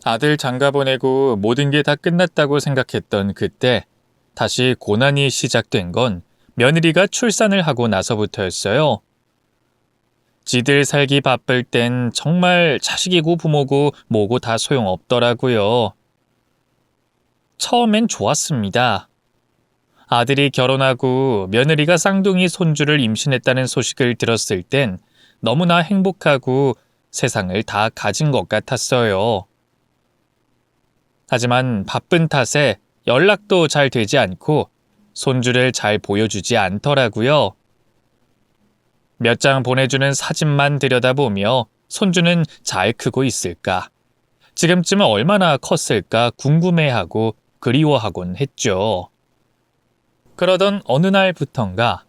아들 장가 보내고 모든 게 다 끝났다고 생각했던 그때 다시 고난이 시작된 건 며느리가 출산을 하고 나서부터였어요. 지들 살기 바쁠 땐 정말 자식이고 부모고 뭐고 다 소용없더라고요. 처음엔 좋았습니다. 아들이 결혼하고 며느리가 쌍둥이 손주를 임신했다는 소식을 들었을 땐 너무나 행복하고 세상을 다 가진 것 같았어요. 하지만 바쁜 탓에 연락도 잘 되지 않고 손주를 잘 보여주지 않더라고요. 몇 장 보내주는 사진만 들여다보며 손주는 잘 크고 있을까? 지금쯤은 얼마나 컸을까 궁금해하고 그리워하곤 했죠. 그러던 어느 날부턴가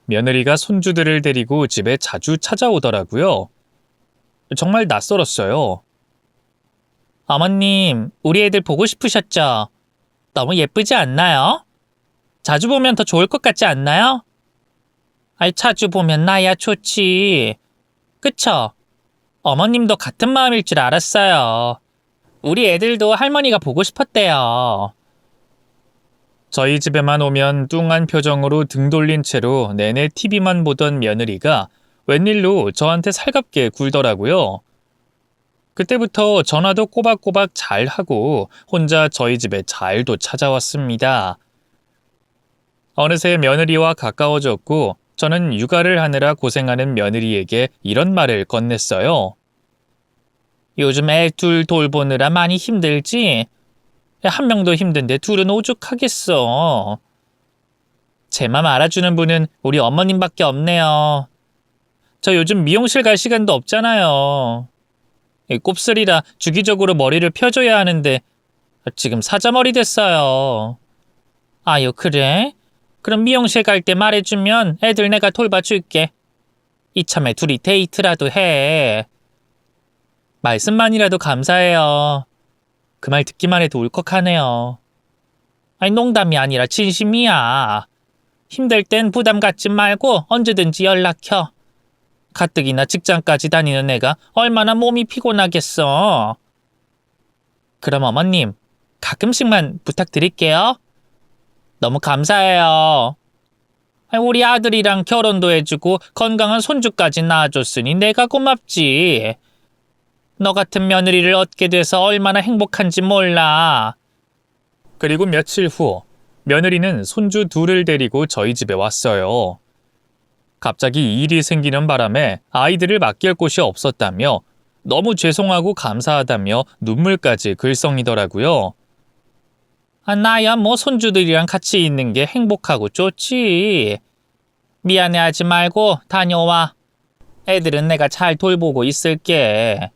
며느리가 손주들을 데리고 집에 자주 찾아오더라고요. 정말 낯설었어요. 어머님, 우리 애들 보고 싶으셨죠? 너무 예쁘지 않나요? 자주 보면 더 좋을 것 같지 않나요? 아이, 자주 보면 나야 좋지. 그쵸? 어머님도 같은 마음일 줄 알았어요. 우리 애들도 할머니가 보고 싶었대요. 저희 집에만 오면 뚱한 표정으로 등 돌린 채로 내내 TV만 보던 며느리가 웬일로 저한테 살갑게 굴더라고요. 그때부터 전화도 꼬박꼬박 잘 하고 혼자 저희 집에 잘도 찾아왔습니다. 어느새 며느리와 가까워졌고 저는 육아를 하느라 고생하는 며느리에게 이런 말을 건넸어요. 요즘 애 둘 돌보느라 많이 힘들지? 한 명도 힘든데 둘은 오죽하겠어. 제 맘 알아주는 분은 우리 어머님밖에 없네요. 저 요즘 미용실 갈 시간도 없잖아요. 곱슬이라 주기적으로 머리를 펴줘야 하는데 지금 사자머리 됐어요. 아유, 그래? 그럼 미용실 갈 때 말해주면 애들 내가 돌봐줄게. 이참에 둘이 데이트라도 해. 말씀만이라도 감사해요. 그 말 듣기만 해도 울컥하네요. 아니, 농담이 아니라 진심이야. 힘들 땐 부담 갖지 말고 언제든지 연락해. 가뜩이나 직장까지 다니는 애가 얼마나 몸이 피곤하겠어. 그럼 어머님, 가끔씩만 부탁드릴게요. 너무 감사해요. 우리 아들이랑 결혼도 해주고 건강한 손주까지 낳아줬으니 내가 고맙지. 너 같은 며느리를 얻게 돼서 얼마나 행복한지 몰라. 그리고 며칠 후 며느리는 손주 둘을 데리고 저희 집에 왔어요. 갑자기 일이 생기는 바람에 아이들을 맡길 곳이 없었다며 너무 죄송하고 감사하다며 눈물까지 글썽이더라고요. 나야 뭐 손주들이랑 같이 있는 게 행복하고 좋지. 미안해하지 말고 다녀와. 애들은 내가 잘 돌보고 있을게.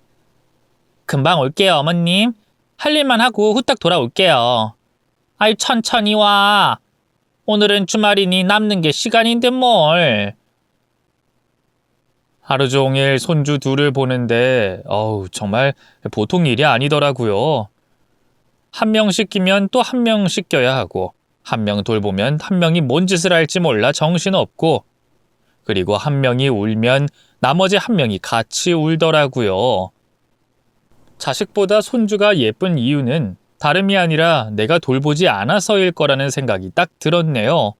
금방 올게요, 어머님. 할 일만 하고 후딱 돌아올게요. 아이, 천천히 와. 오늘은 주말이니 남는 게 시간인데 뭘. 하루 종일 손주 둘을 보는데 정말 보통 일이 아니더라고요. 한 명 씻기면 또 한 명 씻겨야 하고 한 명 돌보면 한 명이 뭔 짓을 할지 몰라 정신없고 그리고 한 명이 울면 나머지 한 명이 같이 울더라고요. 자식보다 손주가 예쁜 이유는 다름이 아니라 내가 돌보지 않아서일 거라는 생각이 딱 들었네요.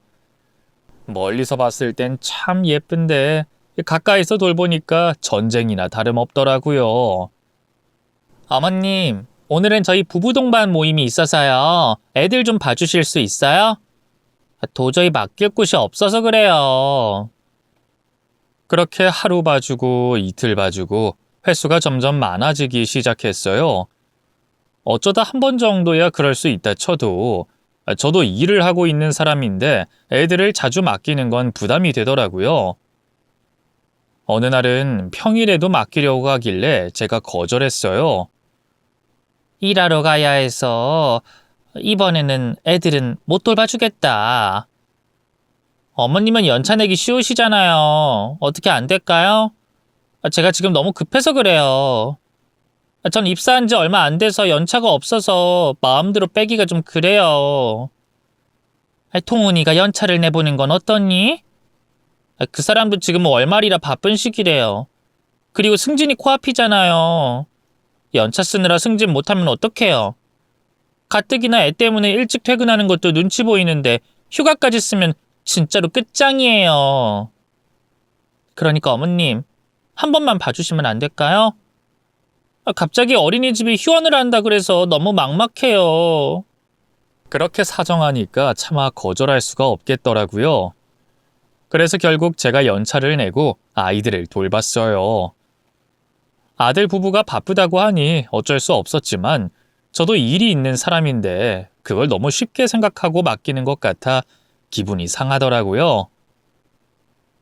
멀리서 봤을 땐 참 예쁜데 가까이서 돌보니까 전쟁이나 다름없더라고요. 어머님, 오늘은 저희 부부 동반 모임이 있어서요. 애들 좀 봐주실 수 있어요? 도저히 맡길 곳이 없어서 그래요. 그렇게 하루 봐주고 이틀 봐주고 횟수가 점점 많아지기 시작했어요. 어쩌다 한 번 정도야 그럴 수 있다 쳐도 저도 일을 하고 있는 사람인데 애들을 자주 맡기는 건 부담이 되더라고요. 어느 날은 평일에도 맡기려고 하길래 제가 거절했어요. 일하러 가야 해서 이번에는 애들은 못 돌봐주겠다. 어머님은 연차 내기 쉬우시잖아요. 어떻게 안 될까요? 제가 지금 너무 급해서 그래요. 전 입사한 지 얼마 안 돼서 연차가 없어서 마음대로 빼기가 좀 그래요. 통훈이가 연차를 내보는 건 어떠니? 그 사람도 지금 월말이라 바쁜 시기래요. 그리고 승진이 코앞이잖아요. 연차 쓰느라 승진 못하면 어떡해요. 가뜩이나 애 때문에 일찍 퇴근하는 것도 눈치 보이는데 휴가까지 쓰면 진짜로 끝장이에요. 그러니까 어머님, 한 번만 봐주시면 안 될까요? 갑자기 어린이집이 휴원을 한다 그래서 너무 막막해요. 그렇게 사정하니까 차마 거절할 수가 없겠더라고요. 그래서 결국 제가 연차를 내고 아이들을 돌봤어요. 아들 부부가 바쁘다고 하니 어쩔 수 없었지만 저도 일이 있는 사람인데 그걸 너무 쉽게 생각하고 맡기는 것 같아 기분이 상하더라고요.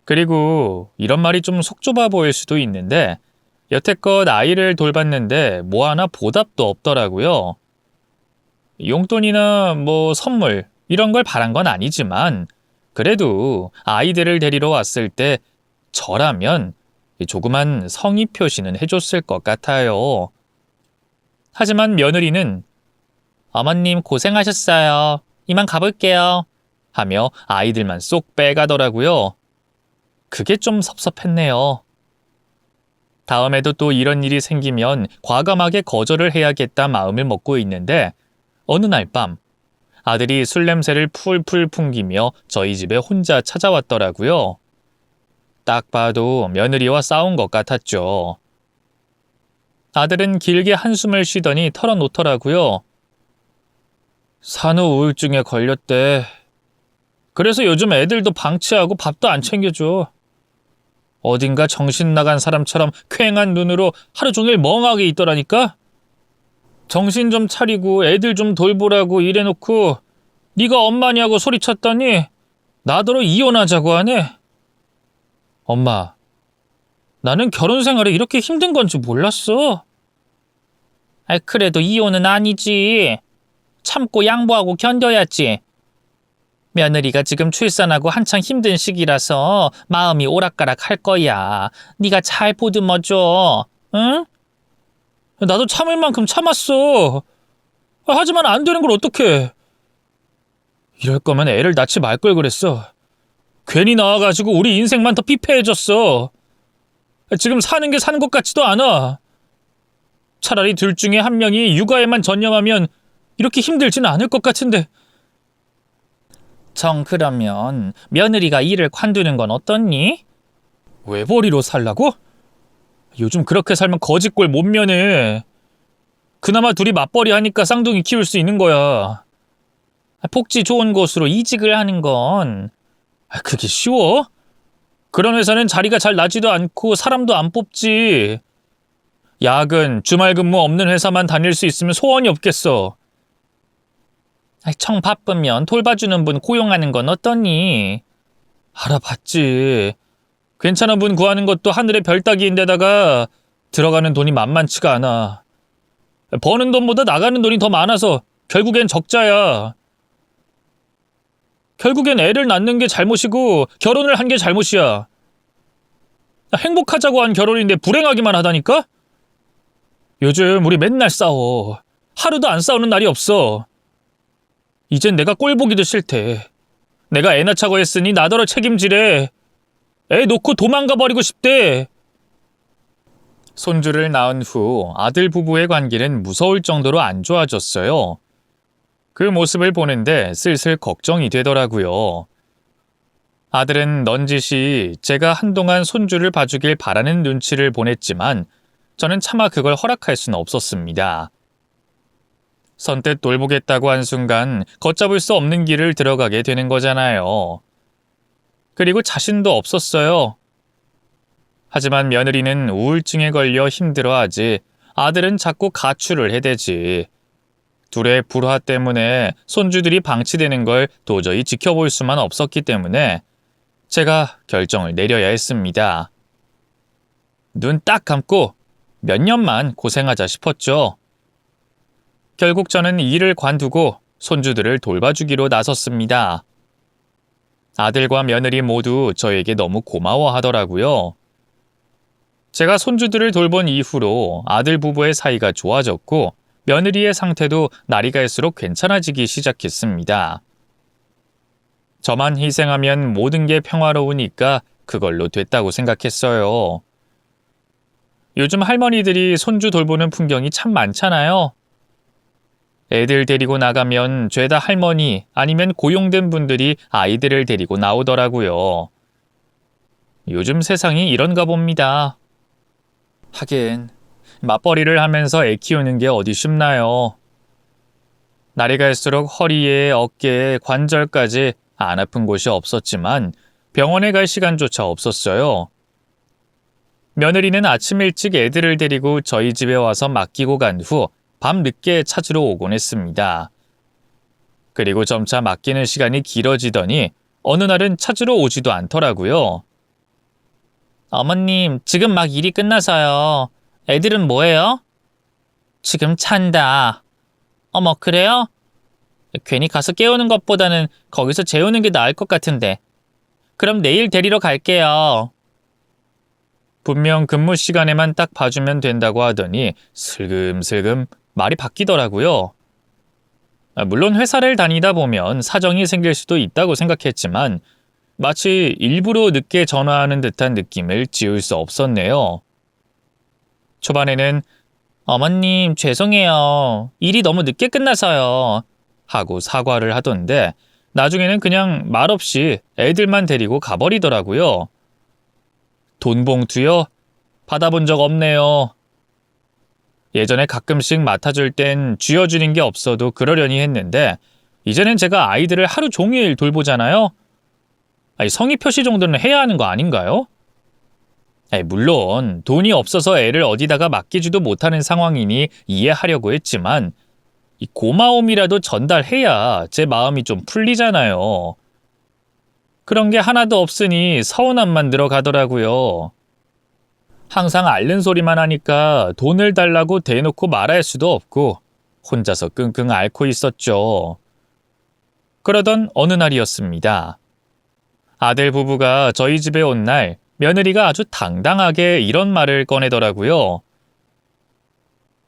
그리고 이런 말이 좀 속 좁아 보일 수도 있는데 여태껏 아이를 돌봤는데 뭐 하나 보답도 없더라고요. 용돈이나 선물 이런 걸 바란 건 아니지만 그래도 아이들을 데리러 왔을 때 저라면 조그만 성의 표시는 해줬을 것 같아요. 하지만 며느리는 어머님 고생하셨어요. 이만 가볼게요. 하며 아이들만 쏙 빼가더라고요. 그게 좀 섭섭했네요. 다음에도 또 이런 일이 생기면 과감하게 거절을 해야겠다 마음을 먹고 있는데 어느 날 밤 아들이 술 냄새를 풀풀 풍기며 저희 집에 혼자 찾아왔더라고요. 딱 봐도 며느리와 싸운 것 같았죠. 아들은 길게 한숨을 쉬더니 털어놓더라고요. 산후 우울증에 걸렸대. 그래서 요즘 애들도 방치하고 밥도 안 챙겨줘. 어딘가 정신 나간 사람처럼 퀭한 눈으로 하루 종일 멍하게 있더라니까? 정신 좀 차리고 애들 좀 돌보라고 이래놓고 네가 엄마냐고 소리쳤더니 나더러 이혼하자고 하네. 엄마, 나는 결혼 생활이 이렇게 힘든 건지 몰랐어. 그래도 이혼은 아니지. 참고 양보하고 견뎌야지. 며느리가 지금 출산하고 한창 힘든 시기라서 마음이 오락가락 할 거야. 네가 잘 보듬어줘. 응? 나도 참을 만큼 참았어. 하지만 안 되는 걸 어떡해. 이럴 거면 애를 낳지 말 걸 그랬어. 괜히 나와가지고 우리 인생만 더 피폐해졌어. 지금 사는 게 사는 것 같지도 않아. 차라리 둘 중에 한 명이 육아에만 전념하면 이렇게 힘들지는 않을 것 같은데. 정 그러면 며느리가 일을 관두는 건 어떻니? 외벌이로 살라고? 요즘 그렇게 살면 거지꼴 못 면해. 그나마 둘이 맞벌이 하니까 쌍둥이 키울 수 있는 거야. 복지 좋은 곳으로 이직을 하는 건 그게 쉬워? 그런 회사는 자리가 잘 나지도 않고 사람도 안 뽑지. 야근, 주말 근무 없는 회사만 다닐 수 있으면 소원이 없겠어. 청 바쁘면 돌봐주는 분 고용하는 건 어떠니? 알아봤지. 괜찮은 분 구하는 것도 하늘의 별 따기인데다가 들어가는 돈이 만만치가 않아. 버는 돈보다 나가는 돈이 더 많아서 결국엔 적자야. 결국엔 애를 낳는 게 잘못이고 결혼을 한 게 잘못이야. 행복하자고 한 결혼인데 불행하기만 하다니까? 요즘 우리 맨날 싸워. 하루도 안 싸우는 날이 없어. 이젠 내가 꼴 보기도 싫대. 내가 애 낳자고 했으니 나더러 책임지래. 애 놓고 도망가 버리고 싶대. 손주를 낳은 후 아들 부부의 관계는 무서울 정도로 안 좋아졌어요. 그 모습을 보는데 슬슬 걱정이 되더라고요. 아들은 넌지시 제가 한동안 손주를 봐주길 바라는 눈치를 보냈지만 저는 차마 그걸 허락할 수는 없었습니다. 선뜻 돌보겠다고 한 순간 걷잡을 수 없는 길을 들어가게 되는 거잖아요. 그리고 자신도 없었어요. 하지만 며느리는 우울증에 걸려 힘들어하지 아들은 자꾸 가출을 해대지. 둘의 불화 때문에 손주들이 방치되는 걸 도저히 지켜볼 수만 없었기 때문에 제가 결정을 내려야 했습니다. 눈 딱 감고 몇 년만 고생하자 싶었죠. 결국 저는 일을 관두고 손주들을 돌봐주기로 나섰습니다. 아들과 며느리 모두 저에게 너무 고마워하더라고요. 제가 손주들을 돌본 이후로 아들 부부의 사이가 좋아졌고 며느리의 상태도 날이 갈수록 괜찮아지기 시작했습니다. 저만 희생하면 모든 게 평화로우니까 그걸로 됐다고 생각했어요. 요즘 할머니들이 손주 돌보는 풍경이 참 많잖아요. 애들 데리고 나가면 죄다 할머니 아니면 고용된 분들이 아이들을 데리고 나오더라고요. 요즘 세상이 이런가 봅니다. 하긴 맞벌이를 하면서 애 키우는 게 어디 쉽나요? 날이 갈수록 허리에 어깨에 관절까지 안 아픈 곳이 없었지만 병원에 갈 시간조차 없었어요. 며느리는 아침 일찍 애들을 데리고 저희 집에 와서 맡기고 간 후 밤 늦게 찾으러 오곤 했습니다. 그리고 점차 맡기는 시간이 길어지더니 어느 날은 찾으러 오지도 않더라고요. 어머님, 지금 막 일이 끝나서요. 애들은 뭐해요? 지금 찬다. 어머, 그래요? 괜히 가서 깨우는 것보다는 거기서 재우는 게 나을 것 같은데. 그럼 내일 데리러 갈게요. 분명 근무 시간에만 딱 봐주면 된다고 하더니 슬금슬금 말이 바뀌더라고요. 물론 회사를 다니다 보면 사정이 생길 수도 있다고 생각했지만 마치 일부러 늦게 전화하는 듯한 느낌을 지울 수 없었네요. 초반에는 어머님 죄송해요. 일이 너무 늦게 끝나서요. 하고 사과를 하던데 나중에는 그냥 말없이 애들만 데리고 가버리더라고요. 돈 봉투요? 받아본 적 없네요. 예전에 가끔씩 맡아줄 땐 쥐어주는 게 없어도 그러려니 했는데 이제는 제가 아이들을 하루 종일 돌보잖아요. 성의 표시 정도는 해야 하는 거 아닌가요? 물론 돈이 없어서 애를 어디다가 맡기지도 못하는 상황이니 이해하려고 했지만 이 고마움이라도 전달해야 제 마음이 좀 풀리잖아요. 그런 게 하나도 없으니 서운함만 들어가더라고요. 항상 앓는 소리만 하니까 돈을 달라고 대놓고 말할 수도 없고 혼자서 끙끙 앓고 있었죠. 그러던 어느 날이었습니다. 아들 부부가 저희 집에 온 날 며느리가 아주 당당하게 이런 말을 꺼내더라고요.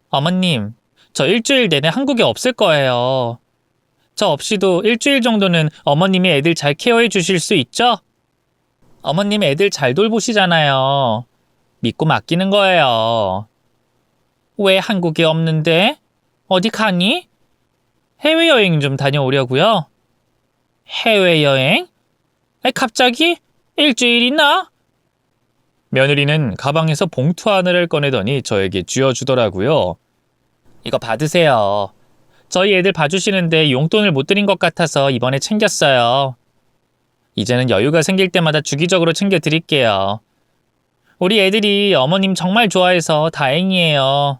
어머님, 저 일주일 내내 한국에 없을 거예요. 저 없이도 일주일 정도는 어머님이 애들 잘 케어해 주실 수 있죠? 어머님 애들 잘 돌보시잖아요. 믿고 맡기는 거예요. 왜 한국에 없는데? 어디 가니? 해외여행 좀 다녀오려고요. 해외여행? 갑자기? 일주일이나? 며느리는 가방에서 봉투 하나를 꺼내더니 저에게 쥐어주더라고요. 이거 받으세요. 저희 애들 봐주시는데 용돈을 못 드린 것 같아서 이번에 챙겼어요. 이제는 여유가 생길 때마다 주기적으로 챙겨드릴게요. 우리 애들이 어머님 정말 좋아해서 다행이에요.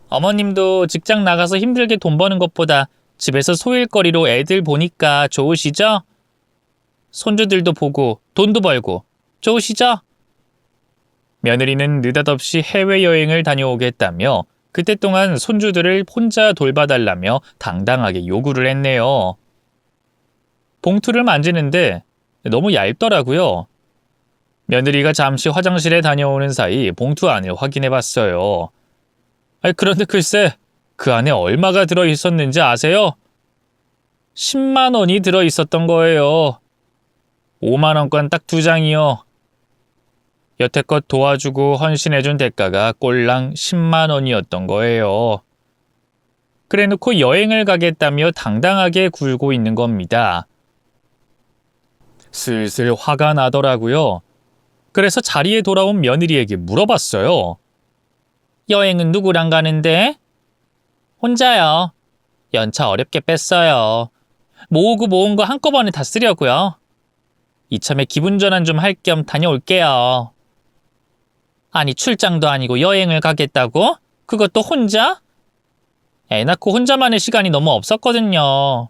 어머님도 직장 나가서 힘들게 돈 버는 것보다 집에서 소일거리로 애들 보니까 좋으시죠? 손주들도 보고 돈도 벌고 좋으시죠? 며느리는 느닷없이 해외여행을 다녀오겠다며 그때 동안 손주들을 혼자 돌봐달라며 당당하게 요구를 했네요. 봉투를 만지는데 너무 얇더라고요. 며느리가 잠시 화장실에 다녀오는 사이 봉투 안을 확인해봤어요. 그런데 글쎄 그 안에 얼마가 들어있었는지 아세요? 10만 원이 들어있었던 거예요. 5만 원권 딱 2장이요. 여태껏 도와주고 헌신해준 대가가 꼴랑 10만 원이었던 거예요. 그래놓고 여행을 가겠다며 당당하게 굴고 있는 겁니다. 슬슬 화가 나더라고요. 그래서 자리에 돌아온 며느리에게 물어봤어요. 여행은 누구랑 가는데? 혼자요. 연차 어렵게 뺐어요. 모으고 모은 거 한꺼번에 다 쓰려고요. 이참에 기분 전환 좀 할 겸 다녀올게요. 아니 출장도 아니고 여행을 가겠다고? 그것도 혼자? 애 낳고 혼자만의 시간이 너무 없었거든요.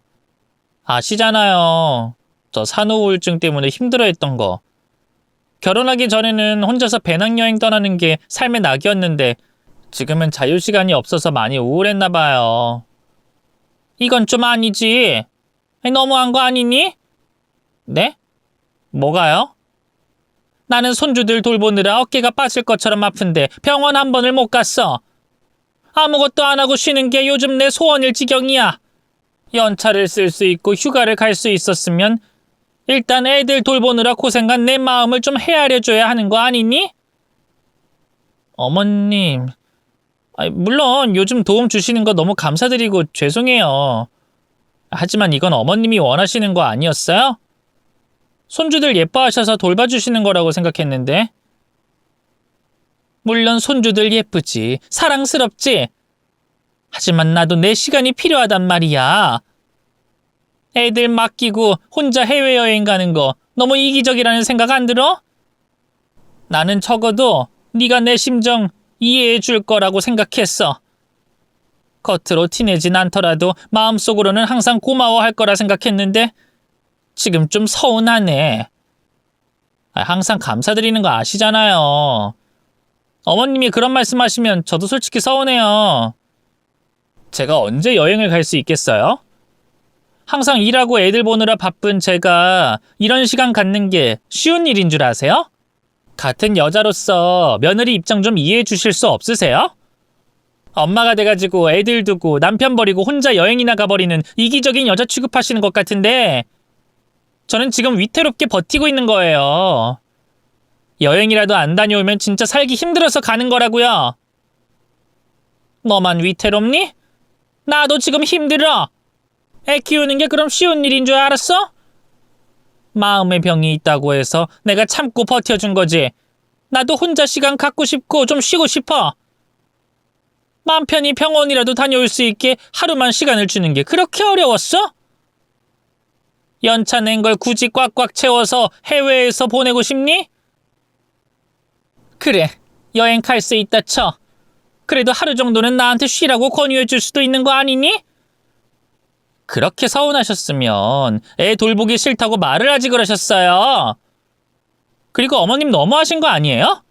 아시잖아요. 저 산후우울증 때문에 힘들어했던 거. 결혼하기 전에는 혼자서 배낭여행 떠나는 게 삶의 낙이었는데 지금은 자유시간이 없어서 많이 우울했나 봐요. 이건 좀 아니지. 너무한 거 아니니? 네? 뭐가요? 나는 손주들 돌보느라 어깨가 빠질 것처럼 아픈데 병원 한 번을 못 갔어. 아무것도 안 하고 쉬는 게 요즘 내 소원일 지경이야. 연차를 쓸 수 있고 휴가를 갈 수 있었으면 일단 애들 돌보느라 고생한 내 마음을 좀 헤아려줘야 하는 거 아니니? 어머님, 물론 요즘 도움 주시는 거 너무 감사드리고 죄송해요. 하지만 이건 어머님이 원하시는 거 아니었어요? 손주들 예뻐하셔서 돌봐주시는 거라고 생각했는데. 물론 손주들 예쁘지, 사랑스럽지. 하지만 나도 내 시간이 필요하단 말이야. 애들 맡기고 혼자 해외여행 가는 거 너무 이기적이라는 생각 안 들어? 나는 적어도 네가 내 심정 이해해 줄 거라고 생각했어. 겉으로 티내진 않더라도 마음속으로는 항상 고마워할 거라 생각했는데 지금 좀 서운하네. 항상 감사드리는 거 아시잖아요. 어머님이 그런 말씀하시면 저도 솔직히 서운해요. 제가 언제 여행을 갈 수 있겠어요? 항상 일하고 애들 보느라 바쁜 제가 이런 시간 갖는 게 쉬운 일인 줄 아세요? 같은 여자로서 며느리 입장 좀 이해해 주실 수 없으세요? 엄마가 돼가지고 애들 두고 남편 버리고 혼자 여행이나 가버리는 이기적인 여자 취급하시는 것 같은데 저는 지금 위태롭게 버티고 있는 거예요. 여행이라도 안 다녀오면 진짜 살기 힘들어서 가는 거라고요. 너만 위태롭니? 나도 지금 힘들어. 애 키우는 게 그럼 쉬운 일인 줄 알았어? 마음의 병이 있다고 해서 내가 참고 버텨준 거지. 나도 혼자 시간 갖고 싶고 좀 쉬고 싶어. 맘 편히 병원이라도 다녀올 수 있게 하루만 시간을 주는 게 그렇게 어려웠어? 연차 낸 걸 굳이 꽉꽉 채워서 해외에서 보내고 싶니? 그래, 여행 갈 수 있다 쳐. 그래도 하루 정도는 나한테 쉬라고 권유해 줄 수도 있는 거 아니니? 그렇게 서운하셨으면 애 돌보기 싫다고 말을 하지 그러셨어요. 그리고 어머님 너무하신 거 아니에요?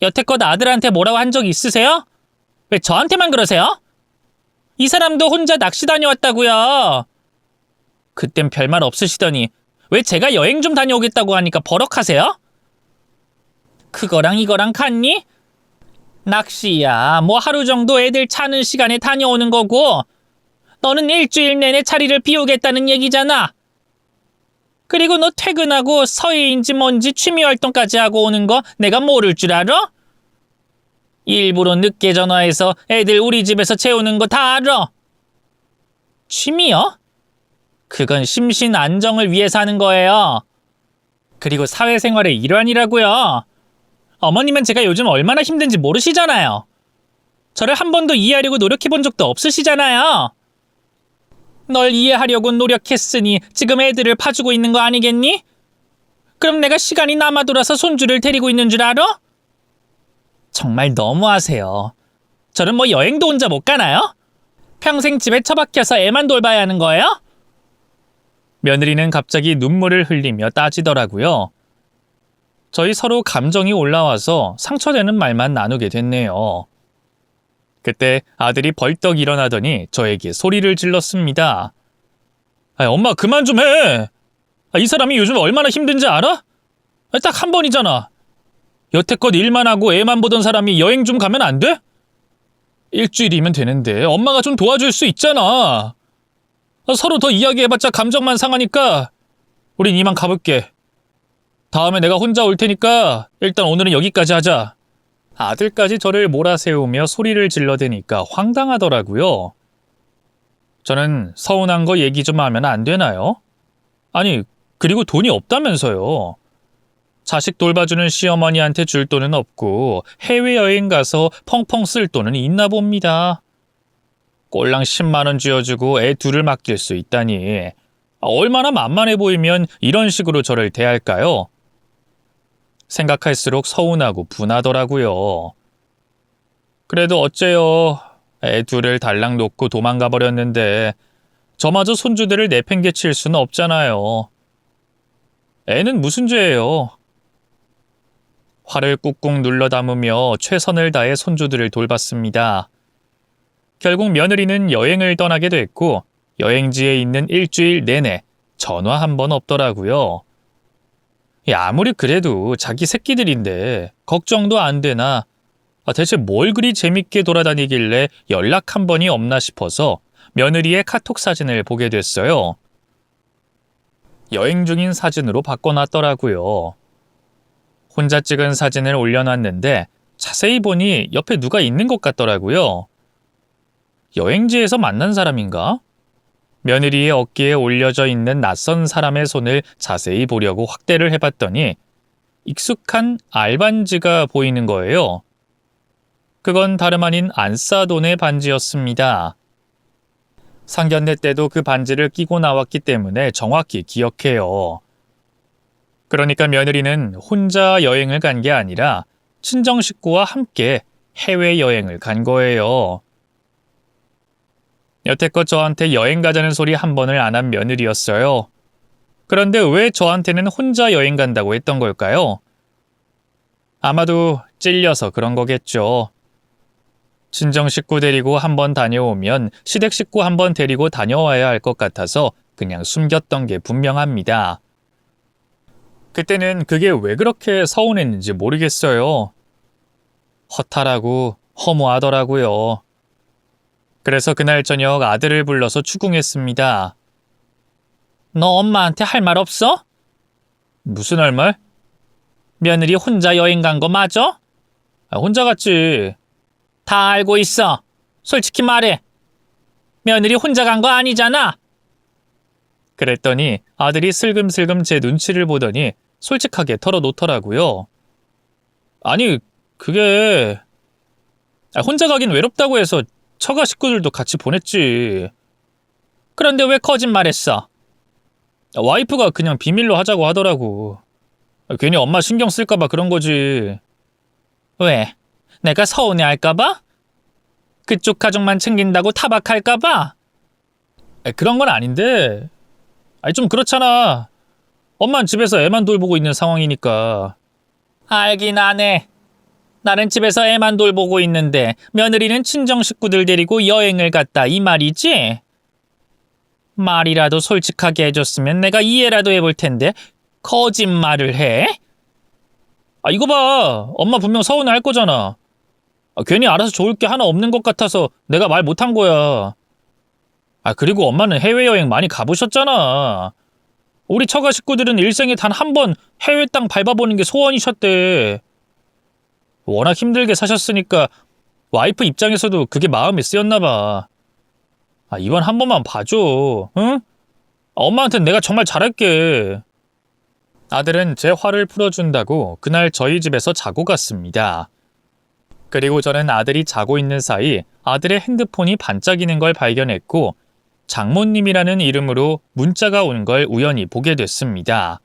여태껏 아들한테 뭐라고 한 적 있으세요? 왜 저한테만 그러세요? 이 사람도 혼자 낚시 다녀왔다고요. 그땐 별말 없으시더니 왜 제가 여행 좀 다녀오겠다고 하니까 버럭하세요? 그거랑 이거랑 같니? 낚시야 뭐 하루 정도 애들 차는 시간에 다녀오는 거고 너는 일주일 내내 자리를 비우겠다는 얘기잖아. 그리고 너 퇴근하고 서예인지 뭔지 취미활동까지 하고 오는 거 내가 모를 줄 알아? 일부러 늦게 전화해서 애들 우리 집에서 재우는 거 다 알아. 취미요? 그건 심신 안정을 위해서 하는 거예요. 그리고 사회생활의 일환이라고요. 어머님은 제가 요즘 얼마나 힘든지 모르시잖아요. 저를 한 번도 이해하려고 노력해 본 적도 없으시잖아요. 널 이해하려고 노력했으니 지금 애들을 봐주고 있는 거 아니겠니? 그럼 내가 시간이 남아돌아서 손주를 데리고 있는 줄 알아? 정말 너무하세요. 저는 뭐 여행도 혼자 못 가나요? 평생 집에 처박혀서 애만 돌봐야 하는 거예요? 며느리는 갑자기 눈물을 흘리며 따지더라고요. 저희 서로 감정이 올라와서 상처되는 말만 나누게 됐네요. 그때 아들이 벌떡 일어나더니 저에게 소리를 질렀습니다. 엄마 그만 좀 해. 이 사람이 요즘 얼마나 힘든지 알아? 딱 한 번이잖아. 여태껏 일만 하고 애만 보던 사람이 여행 좀 가면 안 돼? 일주일이면 되는데 엄마가 좀 도와줄 수 있잖아. 서로 더 이야기해봤자 감정만 상하니까 우린 이만 가볼게. 다음에 내가 혼자 올 테니까 일단 오늘은 여기까지 하자. 아들까지 저를 몰아세우며 소리를 질러대니까 황당하더라고요. 저는 서운한 거 얘기 좀 하면 안 되나요? 아니, 그리고 돈이 없다면서요. 자식 돌봐주는 시어머니한테 줄 돈은 없고 해외여행 가서 펑펑 쓸 돈은 있나 봅니다. 꼴랑 10만 원 쥐어주고 애 둘을 맡길 수 있다니. 얼마나 만만해 보이면 이런 식으로 저를 대할까요? 생각할수록 서운하고 분하더라고요. 그래도 어째요. 애 둘을 달랑 놓고 도망가 버렸는데 저마저 손주들을 내팽개칠 수는 없잖아요. 애는 무슨 죄예요. 화를 꾹꾹 눌러 담으며 최선을 다해 손주들을 돌봤습니다. 결국 며느리는 여행을 떠나게 됐고 여행지에 있는 일주일 내내 전화 한 번 없더라고요. 아무리 그래도 자기 새끼들인데 걱정도 안 되나 대체 뭘 그리 재밌게 돌아다니길래 연락 한 번이 없나 싶어서 며느리의 카톡 사진을 보게 됐어요. 여행 중인 사진으로 바꿔놨더라고요. 혼자 찍은 사진을 올려놨는데 자세히 보니 옆에 누가 있는 것 같더라고요. 여행지에서 만난 사람인가? 며느리의 어깨에 올려져 있는 낯선 사람의 손을 자세히 보려고 확대를 해봤더니 익숙한 알반지가 보이는 거예요. 그건 다름 아닌 안싸돈의 반지였습니다. 상견례 때도 그 반지를 끼고 나왔기 때문에 정확히 기억해요. 그러니까 며느리는 혼자 여행을 간 게 아니라 친정 식구와 함께 해외여행을 간 거예요. 여태껏 저한테 여행 가자는 소리 한 번을 안 한 며느리였어요. 그런데 왜 저한테는 혼자 여행 간다고 했던 걸까요? 아마도 찔려서 그런 거겠죠. 친정 식구 데리고 한번 다녀오면 시댁 식구 한번 데리고 다녀와야 할 것 같아서 그냥 숨겼던 게 분명합니다. 그때는 그게 왜 그렇게 서운했는지 모르겠어요. 허탈하고 허무하더라고요. 그래서 그날 저녁 아들을 불러서 추궁했습니다. 너 엄마한테 할 말 없어? 무슨 할 말? 며느리 혼자 여행 간 거 맞아? 혼자 갔지. 다 알고 있어. 솔직히 말해. 며느리 혼자 간 거 아니잖아. 그랬더니 아들이 슬금슬금 제 눈치를 보더니 솔직하게 털어놓더라고요. 아니, 그게 혼자 가긴 외롭다고 해서 처가 식구들도 같이 보냈지. 그런데 왜 거짓말했어? 와이프가 그냥 비밀로 하자고 하더라고. 괜히 엄마 신경 쓸까봐 그런 거지. 왜? 내가 서운해할까봐? 그쪽 가족만 챙긴다고 타박할까봐? 그런 건 아닌데. 좀 그렇잖아. 엄만 집에서 애만 돌보고 있는 상황이니까. 알긴 안 해. 나는 집에서 애만 돌보고 있는데 며느리는 친정 식구들 데리고 여행을 갔다 이 말이지? 말이라도 솔직하게 해줬으면 내가 이해라도 해볼 텐데 거짓말을 해? 이거 봐. 엄마 분명 서운해할 거잖아. 괜히 알아서 좋을 게 하나 없는 것 같아서 내가 말 못한 거야. 그리고 엄마는 해외여행 많이 가보셨잖아. 우리 처가 식구들은 일생에 단 한 번 해외 땅 밟아보는 게 소원이셨대. 워낙 힘들게 사셨으니까 와이프 입장에서도 그게 마음에 쓰였나 봐. 이번 한 번만 봐줘. 응? 엄마한테는 내가 정말 잘할게. 아들은 제 화를 풀어준다고 그날 저희 집에서 자고 갔습니다. 그리고 저는 아들이 자고 있는 사이 아들의 핸드폰이 반짝이는 걸 발견했고 장모님이라는 이름으로 문자가 온 걸 우연히 보게 됐습니다.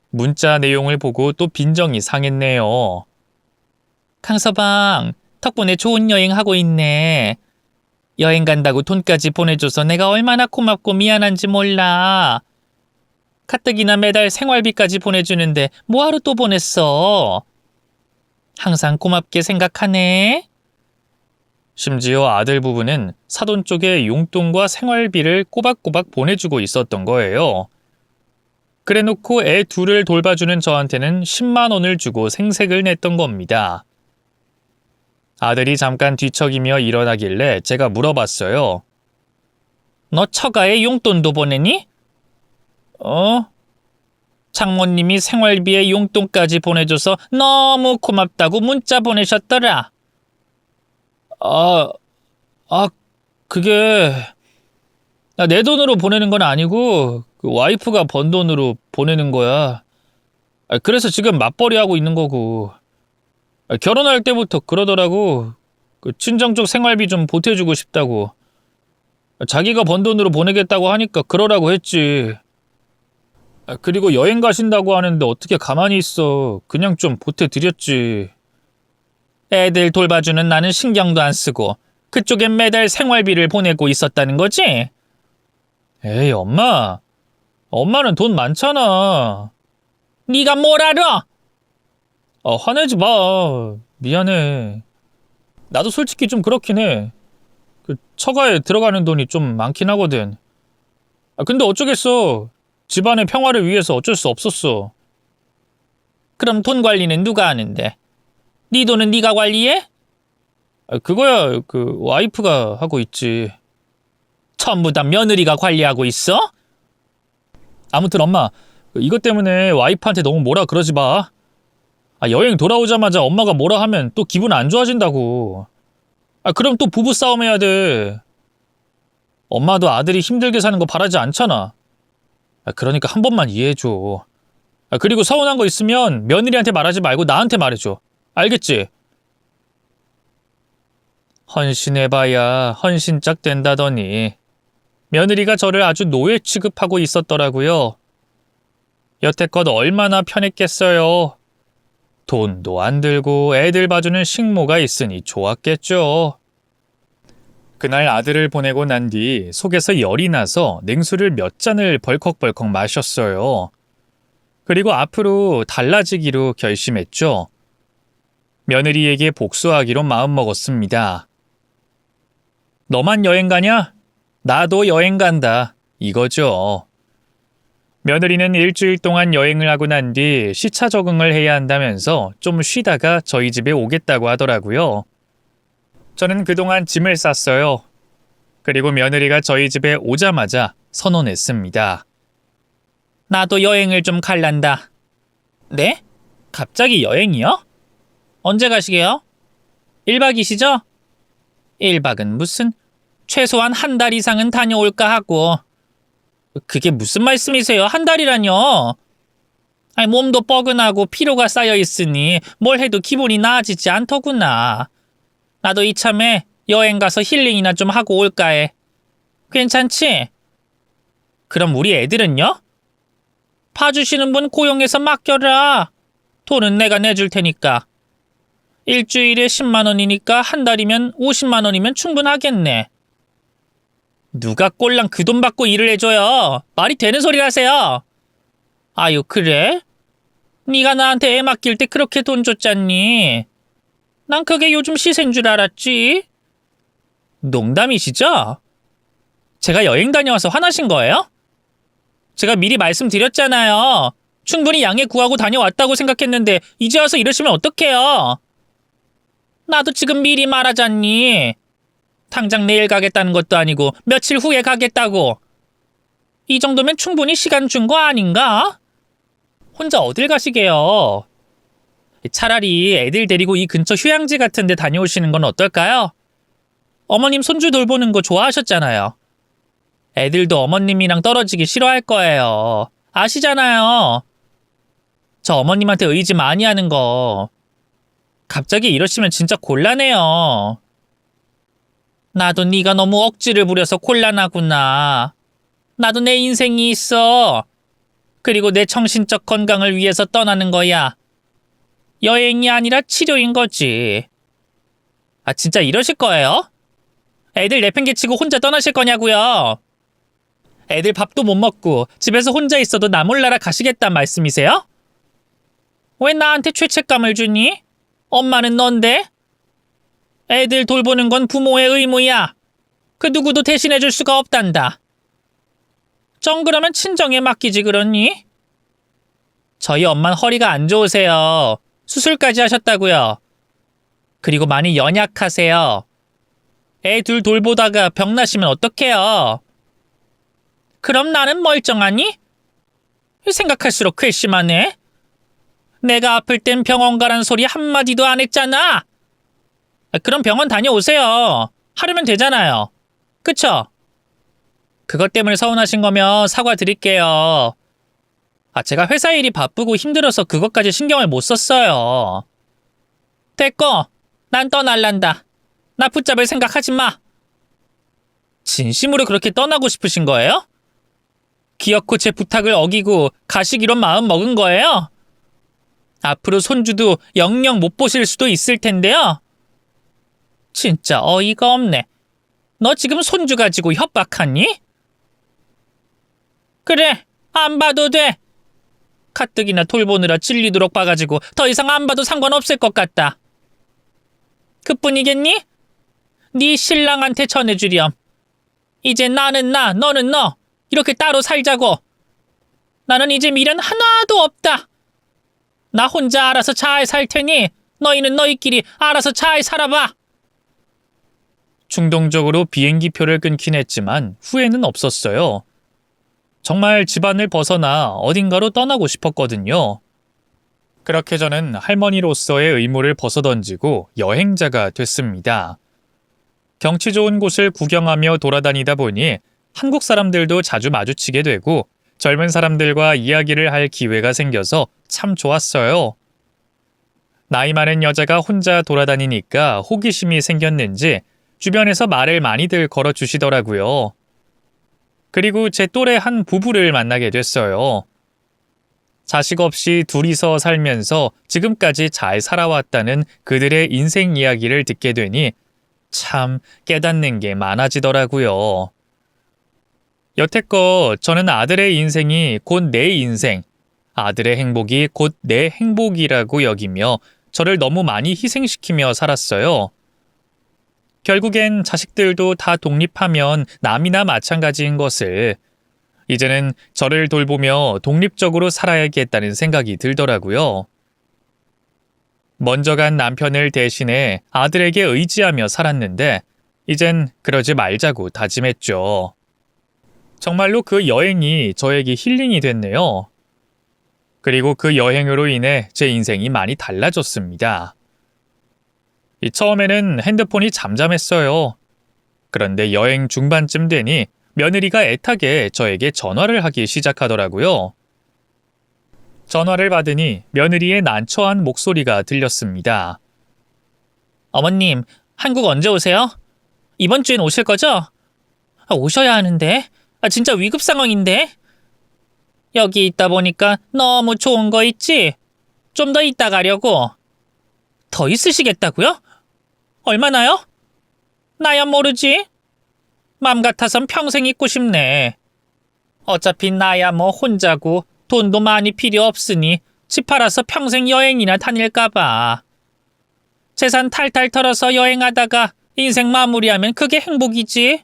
문자 내용을 보고 또 빈정이 상했네요. 강서방, 덕분에 좋은 여행하고 있네. 여행 간다고 돈까지 보내줘서 내가 얼마나 고맙고 미안한지 몰라. 가뜩이나 매달 생활비까지 보내주는데 뭐하러 또 보냈어? 항상 고맙게 생각하네. 심지어 아들 부부는 사돈 쪽에 용돈과 생활비를 꼬박꼬박 보내주고 있었던 거예요. 그래놓고 애 둘을 돌봐주는 저한테는 10만 원을 주고 생색을 냈던 겁니다. 아들이 잠깐 뒤척이며 일어나길래 제가 물어봤어요. 너 처가에 용돈도 보내니? 장모님이 생활비에 용돈까지 보내줘서 너무 고맙다고 문자 보내셨더라. 그게 내 돈으로 보내는 건 아니고 그 와이프가 번 돈으로 보내는 거야. 그래서 지금 맞벌이 하고 있는 거고. 결혼할 때부터 그러더라고. 그 친정 쪽 생활비 좀 보태주고 싶다고. 자기가 번 돈으로 보내겠다고 하니까 그러라고 했지. 그리고 여행 가신다고 하는데 어떻게 가만히 있어. 그냥 좀 보태드렸지. 애들 돌봐주는 나는 신경도 안 쓰고 그쪽엔 매달 생활비를 보내고 있었다는 거지? 에이, 엄마. 엄마는 돈 많잖아. 네가 뭘 알아? 화내지 마. 미안해. 나도 솔직히 좀 그렇긴 해. 그 처가에 들어가는 돈이 좀 많긴 하거든. 근데 어쩌겠어. 집안의 평화를 위해서 어쩔 수 없었어. 그럼 돈 관리는 누가 하는데? 네 돈은 네가 관리해? 그거야 그 와이프가 하고 있지. 전부 다 며느리가 관리하고 있어? 아무튼 엄마, 이것 때문에 와이프한테 너무 뭐라 그러지 마. 여행 돌아오자마자 엄마가 뭐라 하면 또 기분 안 좋아진다고. 그럼 또 부부싸움 해야 돼. 엄마도 아들이 힘들게 사는 거 바라지 않잖아. 그러니까 한 번만 이해해줘. 그리고 서운한 거 있으면 며느리한테 말하지 말고 나한테 말해줘. 알겠지? 헌신해봐야 헌신짝 된다더니 며느리가 저를 아주 노예 취급하고 있었더라고요. 여태껏 얼마나 편했겠어요. 돈도 안 들고 애들 봐주는 식모가 있으니 좋았겠죠. 그날 아들을 보내고 난 뒤 속에서 열이 나서 냉수를 몇 잔을 벌컥벌컥 마셨어요. 그리고 앞으로 달라지기로 결심했죠. 며느리에게 복수하기로 마음먹었습니다. 너만 여행 가냐? 나도 여행 간다. 이거죠. 며느리는 일주일 동안 여행을 하고 난 뒤 시차 적응을 해야 한다면서 좀 쉬다가 저희 집에 오겠다고 하더라고요. 저는 그동안 짐을 쌌어요. 그리고 며느리가 저희 집에 오자마자 선언했습니다. 나도 여행을 좀 갈란다. 네? 갑자기 여행이요? 언제 가시게요? 1박이시죠? 1박은 무슨 최소한 한 달 이상은 다녀올까 하고. 그게 무슨 말씀이세요? 한 달이라뇨? 몸도 뻐근하고 피로가 쌓여 있으니 뭘 해도 기분이 나아지지 않더구나. 나도 이참에 여행 가서 힐링이나 좀 하고 올까 해. 괜찮지? 그럼 우리 애들은요? 봐주시는 분 고용해서 맡겨라. 돈은 내가 내줄 테니까. 일주일에 10만 원이니까 한 달이면 50만 원이면 충분하겠네. 누가 꼴랑 그 돈 받고 일을 해줘요. 말이 되는 소리 하세요. 아유, 그래? 네가 나한테 애 맡길 때 그렇게 돈 줬잖니. 난 그게 요즘 시세인 줄 알았지. 농담이시죠? 제가 여행 다녀와서 화나신 거예요? 제가 미리 말씀드렸잖아요. 충분히 양해 구하고 다녀왔다고 생각했는데 이제 와서 이러시면 어떡해요? 나도 지금 미리 말하잖니. 당장 내일 가겠다는 것도 아니고 며칠 후에 가겠다고. 이 정도면 충분히 시간 준 거 아닌가? 혼자 어딜 가시게요? 차라리 애들 데리고 이 근처 휴양지 같은 데 다녀오시는 건 어떨까요? 어머님 손주 돌보는 거 좋아하셨잖아요. 애들도 어머님이랑 떨어지기 싫어할 거예요. 아시잖아요. 저 어머님한테 의지 많이 하는 거. 갑자기 이러시면 진짜 곤란해요. 나도 네가 너무 억지를 부려서 곤란하구나. 나도 내 인생이 있어. 그리고 내 정신적 건강을 위해서 떠나는 거야. 여행이 아니라 치료인 거지. 진짜 이러실 거예요? 애들 내팽개치고 혼자 떠나실 거냐고요? 애들 밥도 못 먹고 집에서 혼자 있어도 나 몰라라 가시겠단 말씀이세요? 왜 나한테 죄책감을 주니? 엄마는 넌데? 애들 돌보는 건 부모의 의무야. 그 누구도 대신해 줄 수가 없단다. 정그러면 친정에 맡기지 그러니? 저희 엄마는 허리가 안 좋으세요. 수술까지 하셨다고요. 그리고 많이 연약하세요. 애 둘 돌보다가 병 나시면 어떡해요? 그럼 나는 멀쩡하니? 생각할수록 괘씸하네. 내가 아플 땐 병원 가란 소리 한마디도 안 했잖아. 그럼 병원 다녀오세요. 하루면 되잖아요. 그쵸? 그것 때문에 서운하신 거면 사과드릴게요. 제가 회사 일이 바쁘고 힘들어서 그것까지 신경을 못 썼어요. 됐고, 난 떠날란다. 나 붙잡을 생각하지 마. 진심으로 그렇게 떠나고 싶으신 거예요? 기어코 제 부탁을 어기고 가시기로 마음 먹은 거예요? 앞으로 손주도 영영 못 보실 수도 있을 텐데요. 진짜 어이가 없네. 너 지금 손주 가지고 협박하니? 그래, 안 봐도 돼. 가뜩이나 돌보느라 질리도록 봐가지고 더 이상 안 봐도 상관없을 것 같다. 그뿐이겠니? 네 신랑한테 전해주렴. 이제 나는 나, 너는 너. 이렇게 따로 살자고. 나는 이제 미련 하나도 없다. 나 혼자 알아서 잘 살 테니 너희는 너희끼리 알아서 잘 살아봐. 충동적으로 비행기표를 끊긴 했지만 후회는 없었어요. 정말 집안을 벗어나 어딘가로 떠나고 싶었거든요. 그렇게 저는 할머니로서의 의무를 벗어던지고 여행자가 됐습니다. 경치 좋은 곳을 구경하며 돌아다니다 보니 한국 사람들도 자주 마주치게 되고 젊은 사람들과 이야기를 할 기회가 생겨서 참 좋았어요. 나이 많은 여자가 혼자 돌아다니니까 호기심이 생겼는지 주변에서 말을 많이들 걸어주시더라고요. 그리고 제 또래 한 부부를 만나게 됐어요. 자식 없이 둘이서 살면서 지금까지 잘 살아왔다는 그들의 인생 이야기를 듣게 되니 참 깨닫는 게 많아지더라고요. 여태껏 저는 아들의 인생이 곧 내 인생, 아들의 행복이 곧 내 행복이라고 여기며 저를 너무 많이 희생시키며 살았어요. 결국엔 자식들도 다 독립하면 남이나 마찬가지인 것을 이제는 저를 돌보며 독립적으로 살아야겠다는 생각이 들더라고요. 먼저 간 남편을 대신해 아들에게 의지하며 살았는데 이젠 그러지 말자고 다짐했죠. 정말로 그 여행이 저에게 힐링이 됐네요. 그리고 그 여행으로 인해 제 인생이 많이 달라졌습니다. 처음에는 핸드폰이 잠잠했어요. 그런데 여행 중반쯤 되니 며느리가 애타게 저에게 전화를 하기 시작하더라고요. 전화를 받으니 며느리의 난처한 목소리가 들렸습니다. 어머님, 한국 언제 오세요? 이번 주엔 오실 거죠? 오셔야 하는데. 진짜 위급 상황인데. 여기 있다 보니까 너무 좋은 거 있지? 좀 더 있다 가려고. 더 있으시겠다고요? 얼마나요? 나야 모르지. 맘 같아선 평생 있고 싶네. 어차피 나야 뭐 혼자고 돈도 많이 필요 없으니 집 팔아서 평생 여행이나 다닐까봐. 재산 탈탈 털어서 여행하다가 인생 마무리하면 그게 행복이지.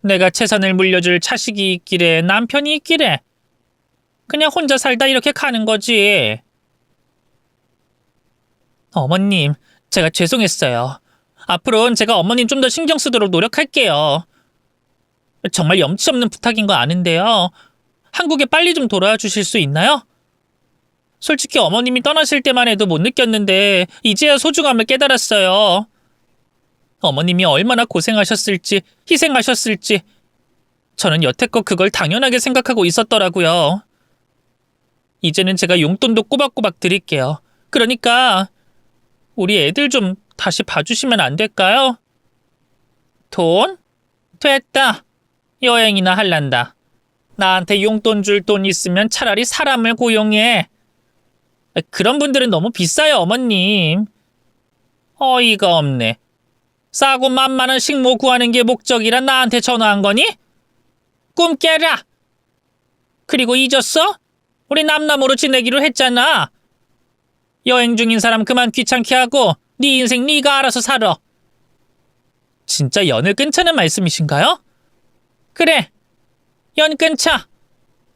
내가 재산을 물려줄 자식이 있기래, 남편이 있기래. 그냥 혼자 살다 이렇게 가는 거지. 어머님, 제가 죄송했어요. 앞으로는 제가 어머님 좀 더 신경 쓰도록 노력할게요. 정말 염치 없는 부탁인 거 아는데요. 한국에 빨리 좀 돌아와 주실 수 있나요? 솔직히 어머님이 떠나실 때만 해도 못 느꼈는데 이제야 소중함을 깨달았어요. 어머님이 얼마나 고생하셨을지, 희생하셨을지 저는 여태껏 그걸 당연하게 생각하고 있었더라고요. 이제는 제가 용돈도 꼬박꼬박 드릴게요. 그러니까 우리 애들 좀 다시 봐주시면 안 될까요? 돈? 됐다. 여행이나 할란다. 나한테 용돈 줄 돈 있으면 차라리 사람을 고용해. 그런 분들은 너무 비싸요, 어머님. 어이가 없네. 싸고 만만한 식모 구하는 게 목적이라 나한테 전화한 거니? 꿈 깨라. 그리고 잊었어? 우리 남남으로 지내기로 했잖아. 여행 중인 사람 그만 귀찮게 하고 네 인생 네가 알아서 살아. 진짜 연을 끊자는 말씀이신가요? 그래. 연 끊자.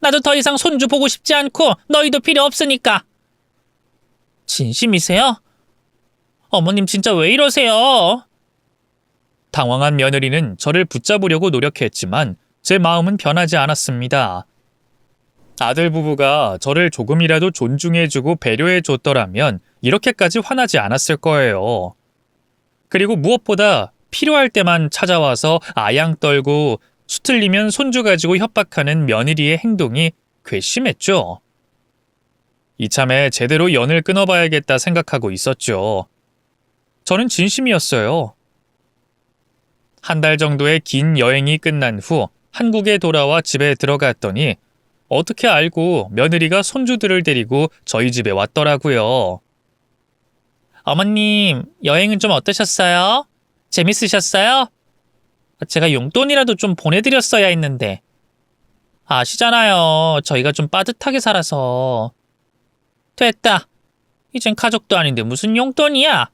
나도 더 이상 손주 보고 싶지 않고 너희도 필요 없으니까. 진심이세요? 어머님 진짜 왜 이러세요? 당황한 며느리는 저를 붙잡으려고 노력했지만 제 마음은 변하지 않았습니다. 아들 부부가 저를 조금이라도 존중해주고 배려해줬더라면 이렇게까지 화나지 않았을 거예요. 그리고 무엇보다 필요할 때만 찾아와서 아양 떨고 수틀리면 손주 가지고 협박하는 며느리의 행동이 괘씸했죠. 이참에 제대로 연을 끊어봐야겠다 생각하고 있었죠. 저는 진심이었어요. 한 달 정도의 긴 여행이 끝난 후 한국에 돌아와 집에 들어갔더니 어떻게 알고 며느리가 손주들을 데리고 저희 집에 왔더라고요. 어머님, 여행은 좀 어떠셨어요? 재밌으셨어요? 제가 용돈이라도 좀 보내드렸어야 했는데. 아시잖아요. 저희가 좀 빠듯하게 살아서. 됐다. 이젠 가족도 아닌데 무슨 용돈이야?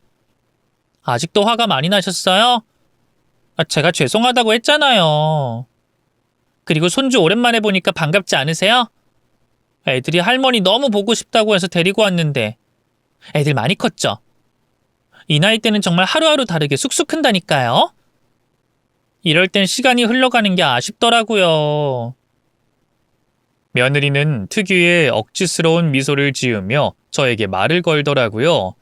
아직도 화가 많이 나셨어요? 제가 죄송하다고 했잖아요. 그리고 손주 오랜만에 보니까 반갑지 않으세요? 애들이 할머니 너무 보고 싶다고 해서 데리고 왔는데 애들 많이 컸죠? 이 나이 때는 정말 하루하루 다르게 쑥쑥 큰다니까요. 이럴 땐 시간이 흘러가는 게 아쉽더라고요. 며느리는 특유의 억지스러운 미소를 지으며 저에게 말을 걸더라고요.